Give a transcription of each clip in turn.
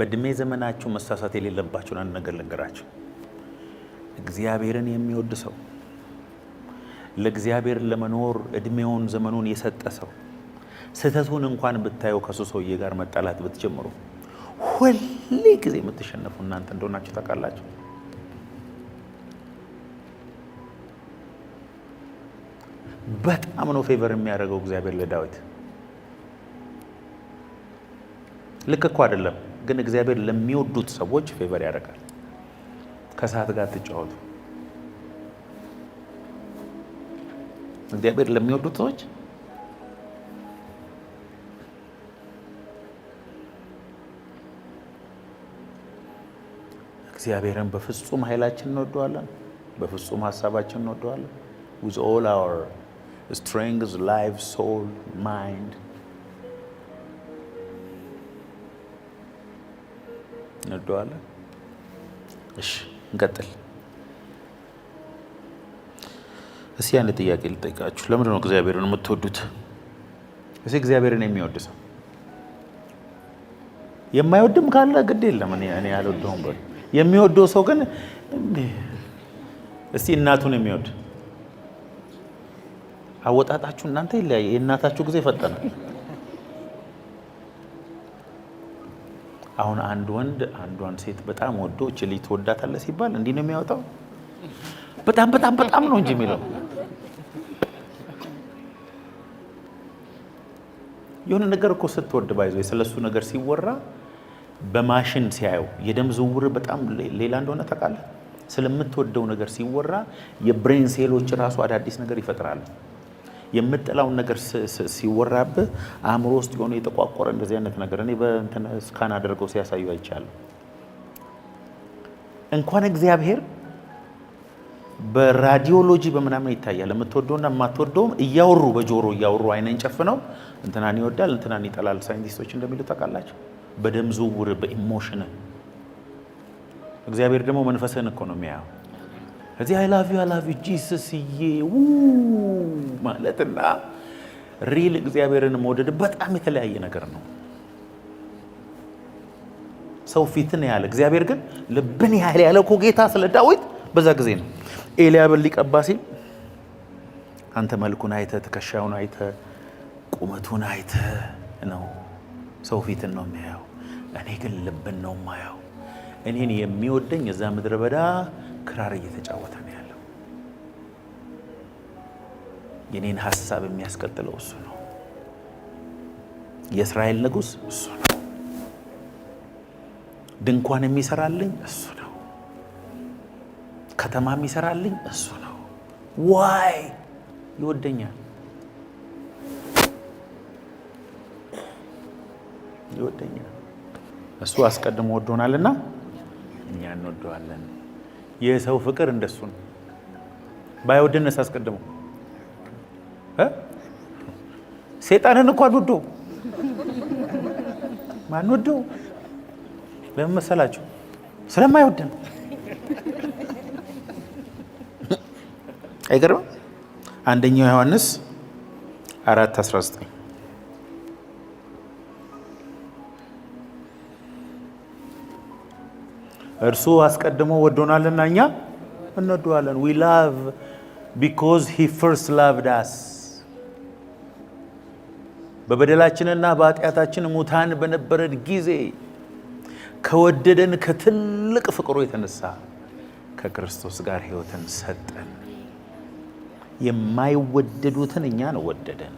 በእድሜ ዘመናችሁ መሳሳት የሌለባችሁን አንድ ነገር ልንገራችሁ። እግዚአብሔርን የሚወድ ሰው ለእግዚአብሔር ለመኖር እድሜውን ዘመኑን የሰጠ ሰው ስህተቱን እንኳን ብታዩ ከሱ ሰውዬ ጋር መጣላት ብትጀምሩ ሁሌ ጊዜ የምትሸነፉ እናንተ እንደሆናችሁ ታውቃላችሁ። በጣም ነው ፌቨር የሚያደርገው እግዚአብሔር ለዳዊት። ልክ እኮ አይደለም ግን እግዚአብሔር ለሚወዱት ሰዎች ፌቨር ያደርጋል። ከሰዓት ጋር ትጫወቱ። እግዚአብሔር ለሚወዱት ሰዎች እግዚአብሔርን በፍጹም ኃይላችን እንወደዋለን፣ በፍጹም ሐሳባችን እንወደዋለን። with all our strength, life, soul, mind እንወደዋለን። እሺ እንቀጥል። እስኪ አንድ ጥያቄ ልጠይቃችሁ። ለምንድን ነው እግዚአብሔርን የምትወዱት? እስኪ እግዚአብሔርን የሚወድ ሰው የማይወድም ካለ ግድ የለም እኔ አልወደውም በል። የሚወደው ሰው ግን እስቲ እናቱን የሚወድ አወጣጣችሁ እናንተ ይለያየ። የእናታችሁ ጊዜ ፈጠነ። አሁን አንድ ወንድ አንዷን ሴት በጣም ወዶ እቺ ልጅ ትወዳታለህ ሲባል እንዲህ ነው የሚያወጣው። በጣም በጣም በጣም ነው እንጂ የሚለው። የሆነ ነገር እኮ ስትወድ ባይዞ ስለሱ ነገር ሲወራ በማሽን ሲያየው የደም ዝውውር በጣም ሌላ እንደሆነ ታውቃለህ። ስለምትወደው ነገር ሲወራ የብሬን ሴሎች ራሱ አዳዲስ ነገር ይፈጥራሉ። የምትጠላውን ነገር ሲወራብህ አእምሮ ውስጥ የሆነ የተቋቆረ እንደዚህ አይነት ነገር እኔ በእንትን ስካን አድርገው ሲያሳዩ አይቻለሁ። እንኳን እግዚአብሔር በራዲዮሎጂ በምናምን ይታያል። የምትወደውና የማትወደውም እያወሩ በጆሮ እያወሩ አይነን ጨፍነው እንትናን ይወዳል እንትናን ይጠላል ሳይንቲስቶች እንደሚሉት ታውቃላችሁ። በደም ዝውውር በኢሞሽን። እግዚአብሔር ደግሞ መንፈስህን እኮ ነው የሚያየው። እዚህ አይ ላቭ ዩ ጂሰስ ማለትና ሪል እግዚአብሔርን መውደድ በጣም የተለያየ ነገር ነው። ሰው ፊትን ያለ እግዚአብሔር ግን ልብን ያህል ያለ እኮ ጌታ ስለ ዳዊት በዛ ጊዜ ነው ኤልያብን ሊቀባ ሲል አንተ መልኩን አይተ ትከሻውን አይተ ቁመቱን አይተ ነው ሰው ፊትን ነው የሚያየው። እኔ ግን ልብን ነው የማየው። እኔን የሚወደኝ እዛ ምድረ በዳ ክራር እየተጫወተ ነው ያለው። የኔን ሐሳብ የሚያስቀጥለው እሱ ነው። የእስራኤል ንጉሥ እሱ ነው። ድንኳን የሚሰራልኝ እሱ ነው። ከተማ የሚሰራልኝ እሱ ነው። ዋይ ይወደኛል፣ ይወደኛል። እሱ አስቀድሞ ወዶናልና እኛ እንወደዋለን። የሰው ፍቅር እንደሱ ነው። ባይወድንስ አስቀድሞ ሰይጣንን እንኳን ወዶ ማን ወዶ? ለምን መሰላችሁ? ስለማይወድን። አይገርም? አንደኛው ዮሐንስ 4:19 እርሱ አስቀድሞ ወዶናልና እኛ እንወደዋለን። we love because he first loved us። በበደላችንና በኃጢአታችን ሙታን በነበረን ጊዜ ከወደደን ከትልቅ ፍቅሩ የተነሳ ከክርስቶስ ጋር ሕይወትን ሰጠን። የማይወደዱትን እኛን ወደደን፣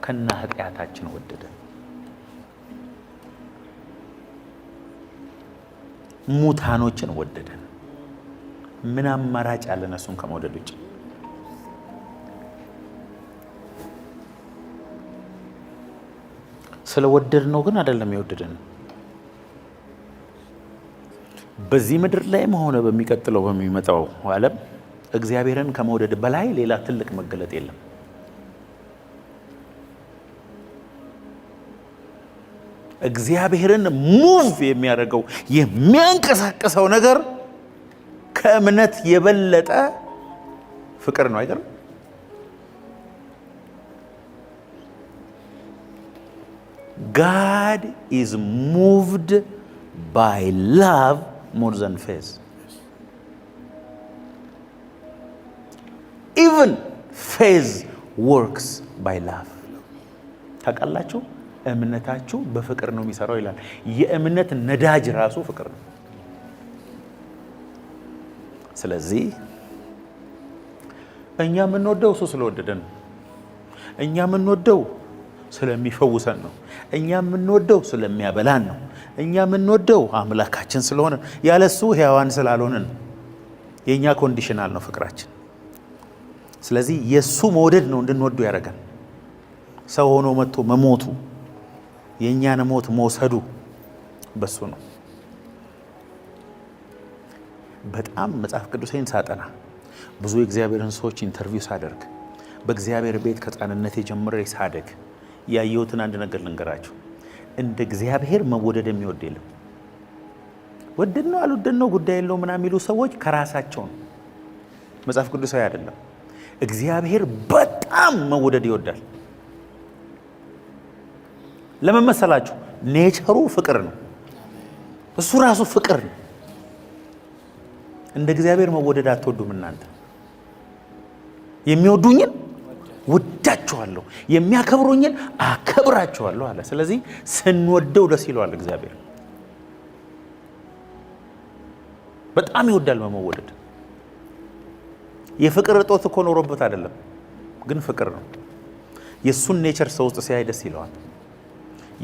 ከና ኃጢአታችን ወደደን። ሙታኖችን ወደደን። ምን አማራጭ አለን እሱን ከመውደድ ውጭ? ስለወደድ ነው ግን አይደለም የወደደን። በዚህ ምድር ላይም ሆነ በሚቀጥለው በሚመጣው ዓለም እግዚአብሔርን ከመውደድ በላይ ሌላ ትልቅ መገለጥ የለም። እግዚአብሔርን ሙቭ የሚያደርገው የሚያንቀሳቅሰው ነገር ከእምነት የበለጠ ፍቅር ነው። አይደል? God is moved by love more than faith. Even faith works by love. ታውቃላችሁ እምነታችሁ በፍቅር ነው የሚሰራው ይላል። የእምነት ነዳጅ ራሱ ፍቅር ነው። ስለዚህ እኛ የምንወደው እሱ ስለወደደን ነው። እኛ የምንወደው ስለሚፈውሰን ነው። እኛ የምንወደው ስለሚያበላን ነው። እኛ የምንወደው አምላካችን ስለሆነ ያለሱ ሕያዋን ስላልሆነን የኛ ኮንዲሽናል ነው ፍቅራችን። ስለዚህ የሱ መውደድ ነው እንድንወዱ ያደርጋል። ሰው ሆኖ መጥቶ መሞቱ የኛን ሞት መውሰዱ በሱ ነው። በጣም መጽሐፍ ቅዱሴን ሳጠና ብዙ የእግዚአብሔርን ሰዎች ኢንተርቪው ሳደርግ በእግዚአብሔር ቤት ከሕፃንነቴ ጀምሬ ሳደግ ያየሁትን አንድ ነገር ልንገራችሁ። እንደ እግዚአብሔር መወደድ የሚወድ የለም። ወደድ ነው አልወደድ ነው ጉዳይ የለው ምናምን የሚሉ ሰዎች ከራሳቸው ነው፣ መጽሐፍ ቅዱሳዊ አይደለም። እግዚአብሔር በጣም መወደድ ይወዳል። ለምን መሰላችሁ? ኔቸሩ ፍቅር ነው። እሱ ራሱ ፍቅር ነው። እንደ እግዚአብሔር መወደድ አትወዱም እናንተ። የሚወዱኝን ወዳቸዋለሁ፣ የሚያከብሩኝን አከብራቸዋለሁ አለ። ስለዚህ ስንወደው ደስ ይለዋል እግዚአብሔር። በጣም ይወዳል በመወደድ። የፍቅር እጦት እኮ ኖሮበት አይደለም፣ ግን ፍቅር ነው። የሱን ኔቸር ሰው ውስጥ ሲያይ ደስ ይለዋል።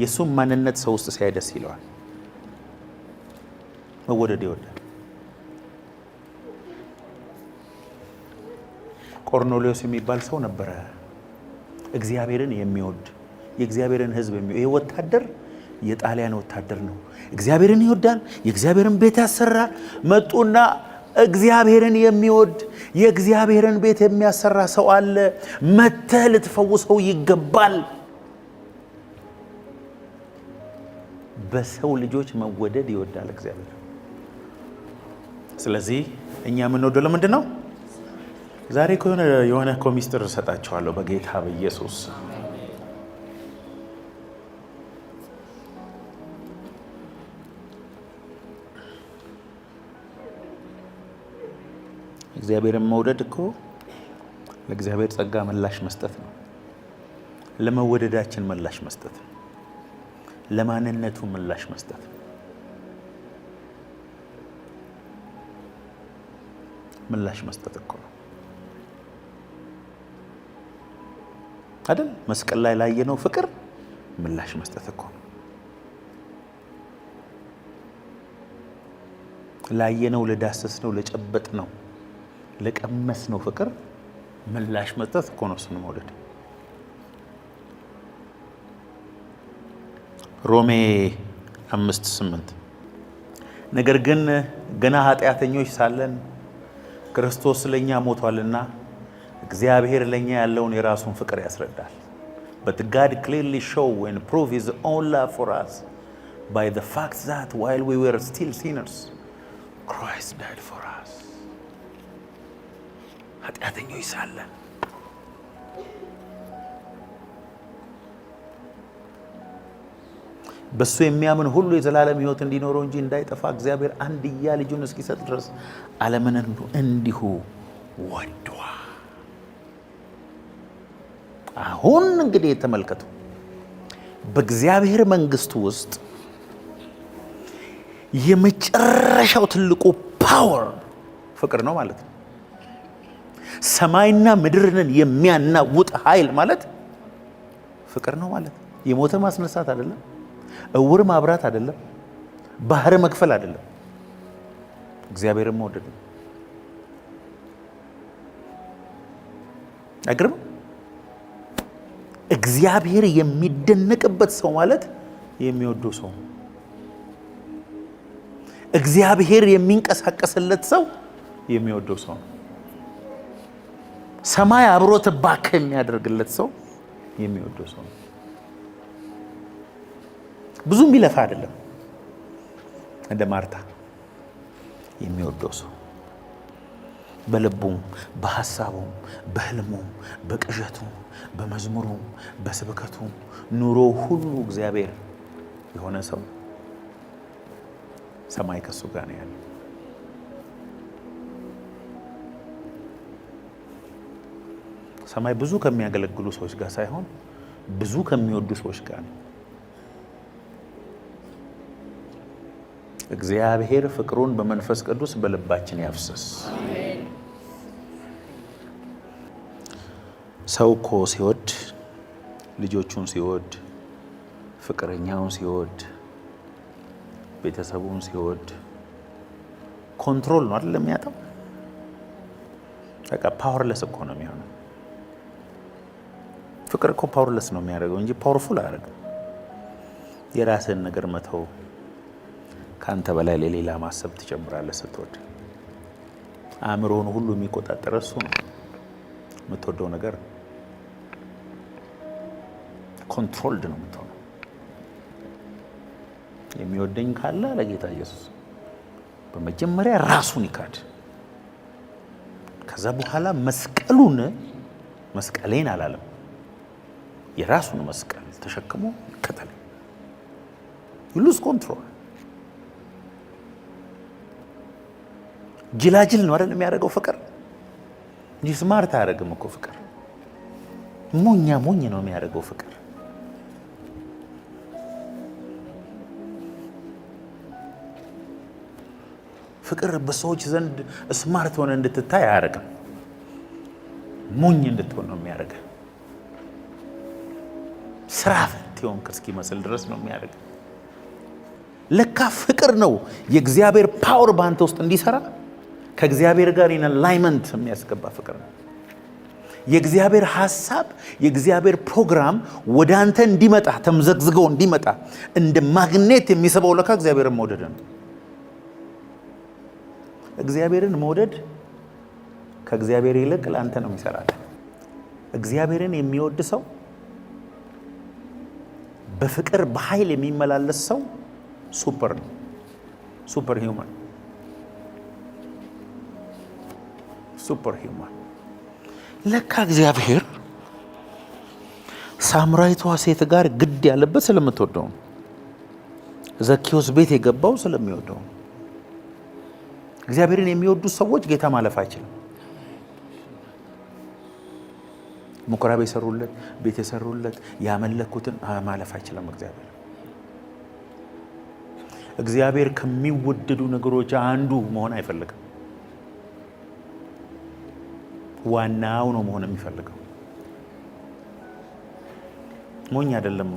የሱን ማንነት ሰው ውስጥ ሲያይ ደስ ይለዋል። መወደድ ይወዳል። ቆርኔሌዎስ የሚባል ሰው ነበረ፣ እግዚአብሔርን የሚወድ የእግዚአብሔርን ሕዝብ የሚወድ። ይሄ ወታደር የጣሊያን ወታደር ነው። እግዚአብሔርን ይወዳል፣ የእግዚአብሔርን ቤት ያሰራል። መጡና እግዚአብሔርን የሚወድ የእግዚአብሔርን ቤት የሚያሰራ ሰው አለ፣ መተህ ልትፈውሰው ይገባል። በሰው ልጆች መወደድ ይወዳል እግዚአብሔር። ስለዚህ እኛ የምንወደው ለምንድን ነው? ዛሬ የሆነ ሚስጥር እሰጣችኋለሁ በጌታ በኢየሱስ። እግዚአብሔርን መውደድ እኮ ለእግዚአብሔር ጸጋ ምላሽ መስጠት ነው። ለመወደዳችን ምላሽ መስጠት ነው። ለማንነቱ ምላሽ መስጠት ነው። ምላሽ መስጠት እኮ ነው አይደል? መስቀል ላይ ላየነው ፍቅር ምላሽ መስጠት እኮ ነው። ላየነው፣ ለዳሰስነው፣ ለጨበጥነው፣ ለቀመስነው ፍቅር ምላሽ መስጠት እኮ ነው እሱን መውደድ። ሮሜ 5:8 ነገር ግን ገና ኃጢአተኞች ሳለን ክርስቶስ ለኛ ሞቷልና እግዚአብሔር ለኛ ያለውን የራሱን ፍቅር ያስረዳል። But God clearly show and prove his own love for us by the fact that while we were still sinners Christ died for us. ኃጢአተኞች ሳለን በሱ የሚያምን ሁሉ የዘላለም ሕይወት እንዲኖረው እንጂ እንዳይጠፋ እግዚአብሔር አንድያ ልጁን እስኪሰጥ ድረስ ዓለምን እንዲሁ ወዷል። አሁን እንግዲህ ተመልከቱ፣ በእግዚአብሔር መንግስት ውስጥ የመጨረሻው ትልቁ ፓወር ፍቅር ነው ማለት ነው። ሰማይና ምድርን የሚያናውጥ ኃይል ማለት ፍቅር ነው ማለት ነው። የሞተ ማስነሳት አይደለም፣ እውር ማብራት አይደለም፣ ባህር መክፈል አይደለም፣ እግዚአብሔርን መውደድ ነው። አይገርም? እግዚአብሔር የሚደነቅበት ሰው ማለት የሚወደው ሰው፣ እግዚአብሔር የሚንቀሳቀስለት ሰው የሚወደው ሰው፣ ሰማይ አብሮት ባክ የሚያደርግለት ሰው የሚወደው ሰው። ብዙ የሚለፋ አይደለም፣ እንደ ማርታ የሚወደው ሰው በልቡም በሐሳቡም በህልሙም በቅዠቱም በመዝሙሩም በስብከቱም ኑሮ ሁሉ እግዚአብሔር የሆነ ሰው ሰማይ ከሱ ጋር ነው ያለው። ሰማይ ብዙ ከሚያገለግሉ ሰዎች ጋር ሳይሆን ብዙ ከሚወዱ ሰዎች ጋር ነው። እግዚአብሔር ፍቅሩን በመንፈስ ቅዱስ በልባችን ያፍስስ። ሰው እኮ ሲወድ፣ ልጆቹን ሲወድ፣ ፍቅረኛውን ሲወድ፣ ቤተሰቡን ሲወድ ኮንትሮል ነው አይደል የሚያጣው? በቃ ፓወርለስ እኮ ነው የሚሆነው። ፍቅር እኮ ፓወርለስ ነው የሚያደርገው እንጂ ፓወርፉል አያደርግም። የራስህን ነገር መተው፣ ካንተ በላይ ለሌላ ማሰብ ትጀምራለህ ስትወድ። አእምሮውን ሁሉ የሚቆጣጠር እሱ ነው። የምትወደው ነገር ኮንትሮልድ ነው የምትሆነው። የሚወደኝ ካለ ለጌታ ኢየሱስ በመጀመሪያ ራሱን ይካድ። ከዛ በኋላ መስቀሌን አላለም፣ የራሱን መስቀል ተሸክሞ ይከተል። ሉዝ ኮንትሮል። ጅላጅል ነው አይደል የሚያደርገው ፍቅር እንጂ ስማርት አያደርግም እኮ ፍቅር። ሞኝ ነው የሚያደርገው ፍቅር። ፍቅር በሰዎች ዘንድ ስማርት ሆነ እንድትታይ አያደርግም። ሞኝ እንድትሆን ነው የሚያደርገው። ስራ ፈት የሆንክ እስኪመስል ድረስ ነው የሚያደርገው። ለካ ፍቅር ነው የእግዚአብሔር ፓወር በአንተ ውስጥ እንዲሰራ ከእግዚአብሔር ጋር ኢን አላይመንት የሚያስገባ ፍቅር ነው። የእግዚአብሔር ሐሳብ፣ የእግዚአብሔር ፕሮግራም ወደ አንተ እንዲመጣ ተምዘግዝገው እንዲመጣ እንደ ማግኔት የሚስበው ለካ እግዚአብሔርን መውደድ ነው። እግዚአብሔርን መውደድ ከእግዚአብሔር ይልቅ ለአንተ ነው የሚሰራል። እግዚአብሔርን የሚወድ ሰው፣ በፍቅር በኃይል የሚመላለስ ሰው ሱፐር ነው። ሱፐር ሂውማን። ለካ እግዚአብሔር ሳምራዊቷ ሴት ጋር ግድ ያለበት ስለምትወደው፣ ዘኪዮስ ቤት የገባው ስለሚወደው። እግዚአብሔርን የሚወዱ ሰዎች ጌታ ማለፍ አይችልም። ምኩራብ የሰሩለት፣ ቤት የሰሩለት፣ ያመለኩትን ማለፍ አይችልም። እግዚአብሔር ከሚወደዱ ነገሮች አንዱ መሆን አይፈልግም። ዋናው ነው መሆን የሚፈልገው። ሞኝ አይደለም።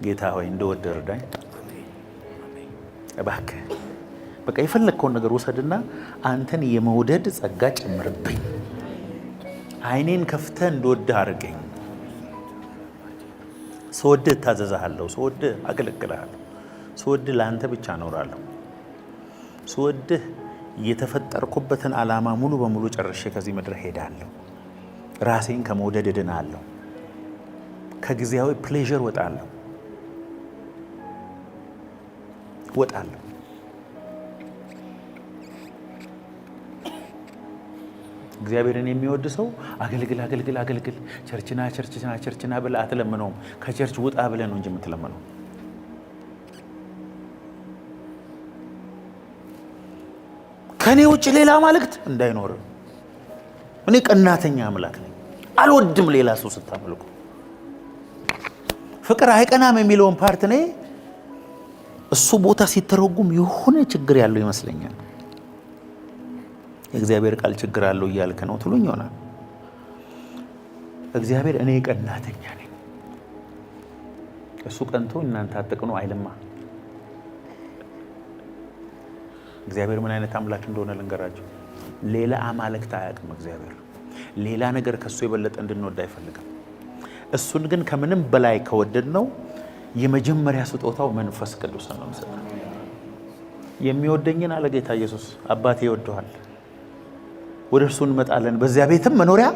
ጌታ ሆይ እንደወደ እርዳኝ እባክህ። በቃ የፈለግከውን ነገር ውሰድና አንተን የመውደድ ጸጋ ጨምርብኝ። አይኔን ከፍተህ እንደወድህ አድርገኝ። ስወድህ እታዘዝሃለሁ፣ ስወድህ አገለግልሃለሁ፣ ስወድህ ለአንተ ብቻ እኖራለሁ፣ ስወድህ የተፈጠርኩበትን ዓላማ ሙሉ በሙሉ ጨርሼ ከዚህ ምድር ሄዳለሁ። ራሴን ከመውደድ እድናለሁ፣ ከጊዜያዊ ፕሌዥር ወጣለሁ። እግዚአብሔርን የሚወድ ሰው አገልግል ቸርችና ብለህ አትለምነውም። ከቸርች ውጣ ብለህ ነው እንጂ የምትለምነው። ከኔ ውጭ ሌላ አማልክት እንዳይኖር። እኔ ቀናተኛ አምላክ ነኝ፣ አልወድም ሌላ ሰው ስታመልኩ። ፍቅር አይቀናም የሚለውን ፓርት እኔ እሱ ቦታ ሲተረጉም የሆነ ችግር ያለው ይመስለኛል። የእግዚአብሔር ቃል ችግር አለው እያልክ ነው ትሉኝ ይሆናል። እግዚአብሔር እኔ ቀናተኛ ነኝ፣ እሱ ቀንቶ እናንተ አትቅኑ አይልማ። እግዚአብሔር ምን አይነት አምላክ እንደሆነ ልንገራችሁ። ሌላ አማልክት አያውቅም እግዚአብሔር። ሌላ ነገር ከሱ የበለጠ እንድንወድ አይፈልግም። እሱን ግን ከምንም በላይ ከወደድ ነው የመጀመሪያ ስጦታው መንፈስ ቅዱስ ነው የሚሰጠው። የሚወደኝን አለ ጌታ ኢየሱስ አባቴ ይወደዋል፣ ወደ እርሱ እንመጣለን፣ በዚያ ቤትም መኖሪያ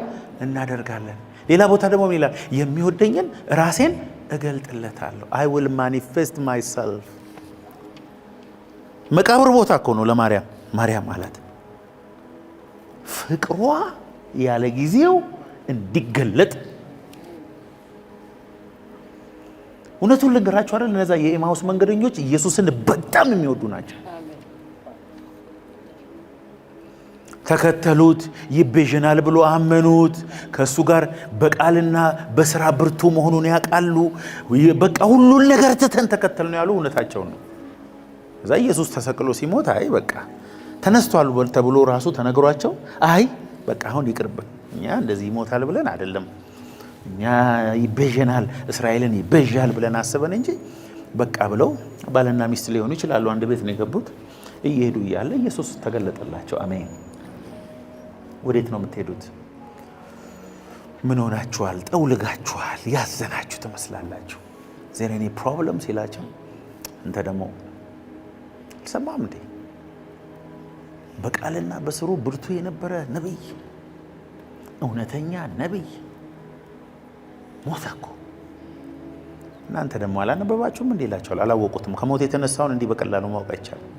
እናደርጋለን። ሌላ ቦታ ደግሞ ምን ይላል? የሚወደኝን ራሴን እገልጥለታለሁ። I will manifest myself። መቃብር ቦታ እኮ ነው ለማርያም። ማርያም ማለት ፍቅሯ ያለ ጊዜው እንዲገለጥ እውነቱን ልንገራችሁ አይደል እነዛ የኤማውስ መንገደኞች ኢየሱስን በጣም የሚወዱ ናቸው። ተከተሉት፣ ይቤዠናል ብሎ አመኑት። ከሱ ጋር በቃልና በስራ ብርቱ መሆኑን ያውቃሉ። በቃ ሁሉን ነገር ትተን ተከተል ነው ያሉ እውነታቸውን ነው። እዛ ኢየሱስ ተሰቅሎ ሲሞት አይ በቃ ተነስቷል ተብሎ ራሱ ተነግሯቸው አይ በቃ አሁን ይቅርብን፣ እኛ እንደዚህ ይሞታል ብለን አይደለም፣ እኛ ይቤዠናል እስራኤልን ይቤዣል ብለን አስበን እንጂ በቃ ብለው ባልና ሚስት ሊሆኑ ይችላሉ። አንድ ቤት ነው የገቡት። እየሄዱ እያለ ኢየሱስ ተገለጠላቸው። አሜን። ወዴት ነው የምትሄዱት? ምን ሆናችኋል? ጠውልጋችኋል፣ ያዘናችሁ ትመስላላችሁ። ዜኔ ፕሮብለም ሲላቸው እንተ ደግሞ አልሰማም እንዴ? በቃልና በስሩ ብርቱ የነበረ ነብይ፣ እውነተኛ ነብይ ሞተ እኮ። እናንተ ደግሞ አላነበባችሁም እንዴ ይላቸዋል። አላወቁትም። ከሞት የተነሳውን እንዲህ በቀላሉ ማወቅ አይቻልም።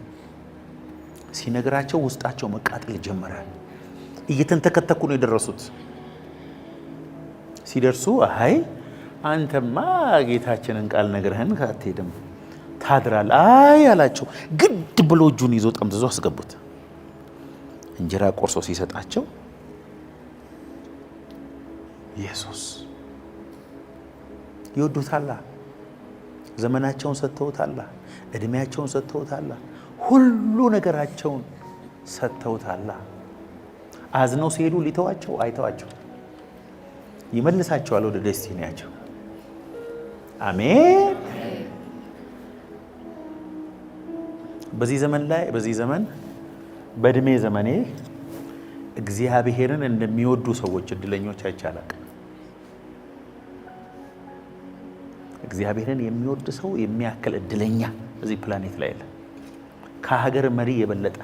ሲነግራቸው ውስጣቸው መቃጠል ጀመረ። እየተንተከተኩ ነው የደረሱት። ሲደርሱ አይ አንተማ ጌታችንን ቃል ነግረህን አትሄድም ታድራል አይ አላቸው። ግድ ብሎ እጁን ይዞ ጠምዝዞ አስገቡት። እንጀራ ቆርሶ ሲሰጣቸው ኢየሱስ ይወዱታል። ዘመናቸውን ሰጥተውታል። እድሜያቸውን ሰጥተውታል። ሁሉ ነገራቸውን ሰጥተውታል። አዝነው ሲሄዱ ሊተዋቸው አይተዋቸው፣ ይመልሳቸዋል ወደ ዴስቲኒያቸው። አሜን። በዚህ ዘመን በእድሜ ዘመኔ እግዚአብሔርን እንደሚወዱ ሰዎች እድለኞች አይቻላቅ። እግዚአብሔርን የሚወድ ሰው የሚያክል እድለኛ እዚህ ፕላኔት ላይ የለም። ከሀገር መሪ የበለጠ፣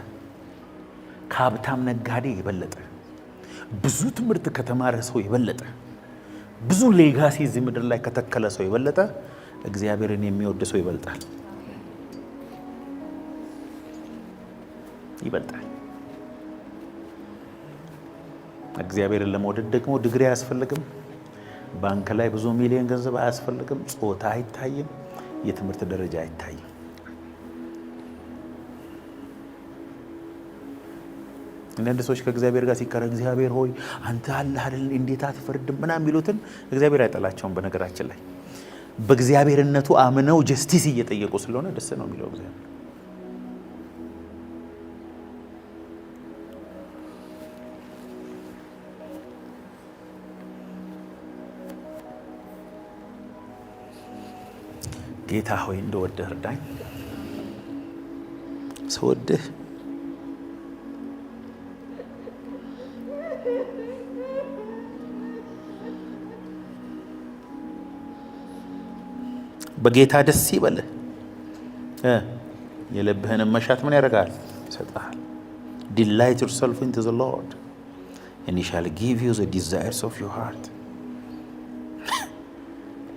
ከሀብታም ነጋዴ የበለጠ፣ ብዙ ትምህርት ከተማረ ሰው የበለጠ፣ ብዙ ሌጋሲ እዚህ ምድር ላይ ከተከለ ሰው የበለጠ እግዚአብሔርን የሚወድ ሰው ይበልጣል። እግዚአብሔርን ለመውደድ ደግሞ ዲግሪ አያስፈልግም። ባንክ ላይ ብዙ ሚሊዮን ገንዘብ አያስፈልግም። ጾታ አይታይም። የትምህርት ደረጃ አይታይም። አንዳንድ ሰዎች ከእግዚአብሔር ጋር ሲቀር እግዚአብሔር ሆይ አንተ አለህ አይደል እንዴት አትፈርድም ምናምን የሚሉትን እግዚአብሔር አይጠላቸውም። በነገራችን ላይ በእግዚአብሔርነቱ አምነው ጀስቲስ እየጠየቁ ስለሆነ ደስ ነው የሚለው እግዚአብሔር። ጌታ ሆይ እንደወደህ እርዳኝ። ስወድህ በጌታ ደስ ይበልህ። የልብህንም መሻት ምን ያደርጋል? ይሰጥሃል። Delight yourself into the Lord and he shall give you the desires of your heart.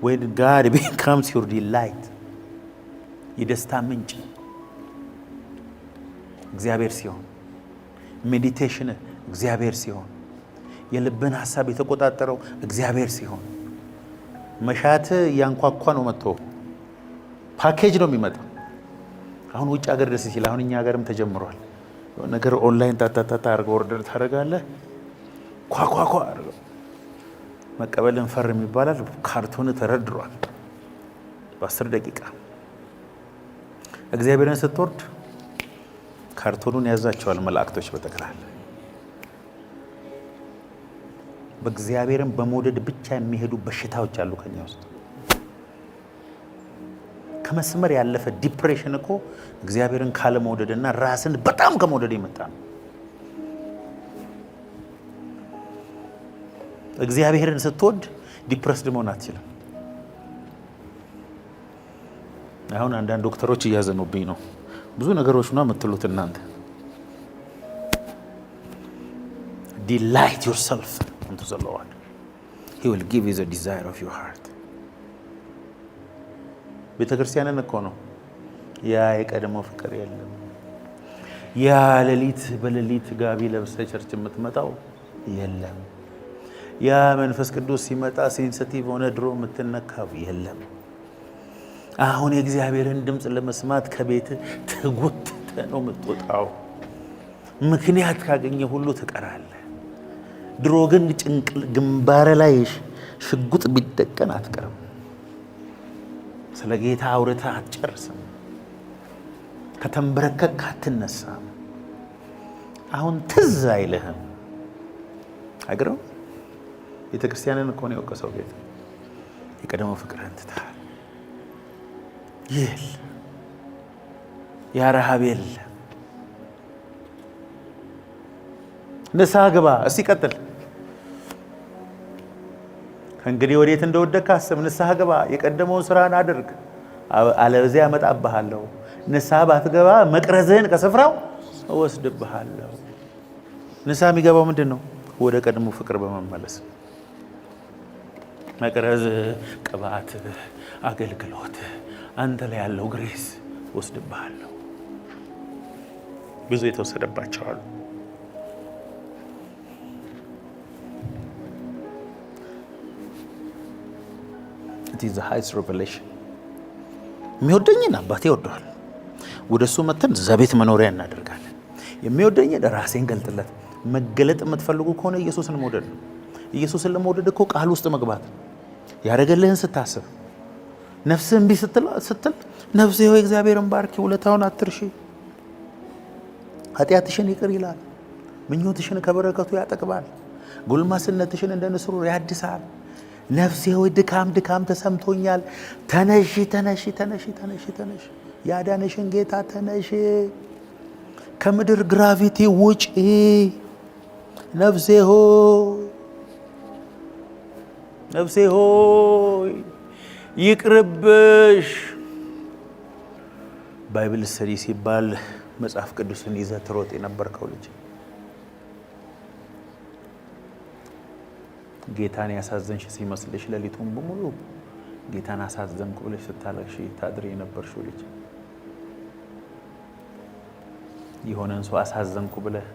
When God becomes your delight, የደስታ ምንጭ እግዚአብሔር ሲሆን፣ ሜዲቴሽን እግዚአብሔር ሲሆን፣ የልብን ሐሳብ የተቆጣጠረው እግዚአብሔር ሲሆን፣ መሻት ያንኳኳ ነው መጥቶ ፓኬጅ ነው የሚመጣው። አሁን ውጭ ሀገር ደስ ሲል፣ አሁን እኛ ሀገርም ተጀምሯል። ነገር ኦንላይን ታታታታ አድርገው ኦርደር ታደርጋለህ። ኳኳኳ አድርገው መቀበልን ፈርም ይባላል። ካርቶን ተረድሯል በ10 ደቂቃ። እግዚአብሔርን ስትወርድ ካርቶኑን ያዛቸዋል መላእክቶች በጠቅላላ። በእግዚአብሔርን በመውደድ ብቻ የሚሄዱ በሽታዎች አሉ ከኛ ውስጥ። ከመስመር ያለፈ ዲፕሬሽን እኮ እግዚአብሔርን ካለመውደድና ራስን በጣም ከመውደድ የመጣ ነው። እግዚአብሔርን ስትወድ ዲፕረስድ መሆን አትችልም። አሁን አንዳንድ ዶክተሮች እያዘኑብኝ ነው። ብዙ ነገሮች ነው የምትሉት እናንተ። Delight yourself unto the Lord. He will give you the desire of your heart. ቤተክርስቲያንን እኮ ነው ያ የቀደመው ፍቅር የለም። ያ ሌሊት በሌሊት ጋቢ ለብሰ ቸርች የምትመጣው የለም። ያ መንፈስ ቅዱስ ሲመጣ ሴንሲቲቭ ሆነ ድሮ የምትነካው የለም። አሁን የእግዚአብሔርን ድምፅ ለመስማት ከቤት ተጎትተ ነው የምትወጣው። ምክንያት ካገኘ ሁሉ ትቀራለህ። ድሮ ግን ግንባር ላይ ሽጉጥ ቢደቀን አትቀርም። ስለ ጌታ አውርተህ አትጨርስም። ከተንበረከክ አትነሳም። አሁን ትዝ አይልህም። አይገርም? ቤተ ክርስቲያንን እኮ ነው የወቀሰው ጌታ። የቀደመው ፍቅርህን ትተሃል። ይል ያ ረሃብ የለም። ንስሐ ግባ። እስቲ ቀጥል። ከእንግዲህ ወዴት እንደወደቅህ አስብ። ንስሐ ግባ። የቀደመውን ስራን አድርግ፣ አለበዚያ ያመጣብሃለሁ። ንስሐ ባትገባ መቅረዝህን ከስፍራው እወስድብሃለሁ። ንስሐ የሚገባው ምንድን ነው? ወደ ቀድሞ ፍቅር በመመለስ መቅረዝ፣ ቅባት፣ አገልግሎት፣ አንተ ላይ ያለው ግሬስ ወስድብሃለሁ። ብዙ የተወሰደባቸው አሉ። it is the highest revelation። የሚወደኝን አባቴ ይወደዋል። ወደ እሱ መተን እዛ ቤት መኖሪያ እናደርጋለን። የሚወደኝን ራሴን ገልጥለት። መገለጥ የምትፈልጉ ከሆነ ኢየሱስን መውደድ ነው። ኢየሱስን ለመውደድ እኮ ቃል ውስጥ መግባት ያደረገልህን ስታስብ፣ ነፍስህ እምቢ ስትል ነፍሴ ሆይ እግዚአብሔርን ባርኪ፣ ውለታውን አትርሺ፣ ኃጢአትሽን ይቅር ይላል፣ ምኞትሽን ከበረከቱ ያጠግባል፣ ጎልማስነትሽን እንደ ንስሩ ያድሳል። ነፍሴ ሆይ ድካም ድካም ተሰምቶኛል፣ ተነሺ ተነሺ ተነሺ ተነሺ ተነሺ፣ ያዳነሽን ጌታ ተነሺ፣ ከምድር ግራቪቲ ውጪ። ነፍሴ ሆይ ነፍሴ ሆይ ይቅርብሽ። ባይብል ስተዲ ሲባል መጽሐፍ ቅዱስን ይዘህ ትሮጥ የነበርከው ልጅ ጌታን ያሳዘንሽ ሲመስልሽ ሌሊቱን በሙሉ ጌታን አሳዘንኩ ብለሽ ስታለቅሽ ታድሪ የነበርሽው ልጅ የሆነን ሰው አሳዘንኩ ብለህ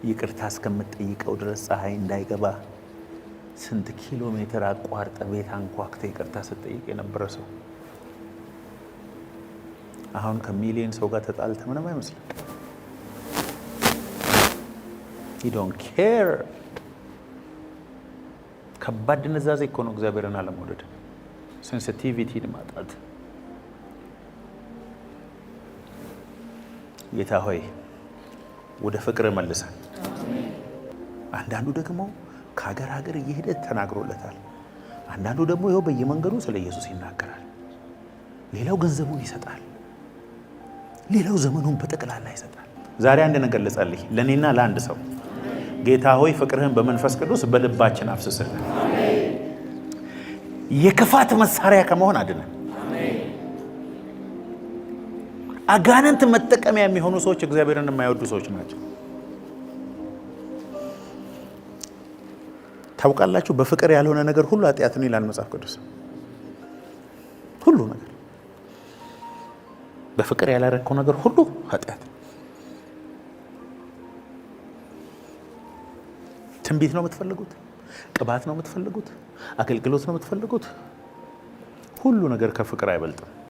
ይቅርታ እስከምትጠይቀው ድረስ ፀሐይ እንዳይገባ ስንት ኪሎ ሜትር አቋርጠ ቤት አንኳክተ ይቅርታ ስትጠይቅ የነበረ ሰው አሁን ከሚሊዮን ሰው ጋር ተጣልተ ምንም አይመስልም። you don't care። ከባድ ድንዛዜ እኮ ነው እግዚአብሔርን አለመውደድ፣ ሴንሲቲቪቲን ማጣት። ጌታ ሆይ ወደ ፍቅር መልሰን። አንዳንዱ ደግሞ ከሀገር ሀገር እየሄደ ተናግሮለታል። አንዳንዱ ደግሞ ይኸው በየመንገዱ ስለ ኢየሱስ ይናገራል። ሌላው ገንዘቡን ይሰጣል። ሌላው ዘመኑን በጠቅላላ ይሰጣል። ዛሬ አንድ ነገር ልጸልይ ለኔና ለአንድ ሰው። ጌታ ሆይ ፍቅርህን በመንፈስ ቅዱስ በልባችን አፍስስልን። የክፋት መሳሪያ ከመሆን አድነን። አጋንንት መጠቀሚያ የሚሆኑ ሰዎች እግዚአብሔርን የማይወዱ ሰዎች ናቸው። ታውቃላችሁ፣ በፍቅር ያልሆነ ነገር ሁሉ ኃጢአት ነው ይላል መጽሐፍ ቅዱስ። ሁሉ ነገር በፍቅር ያላረከው ነገር ሁሉ ኃጢአት። ትንቢት ነው የምትፈልጉት? ቅባት ነው የምትፈልጉት? አገልግሎት ነው የምትፈልጉት? ሁሉ ነገር ከፍቅር አይበልጥም።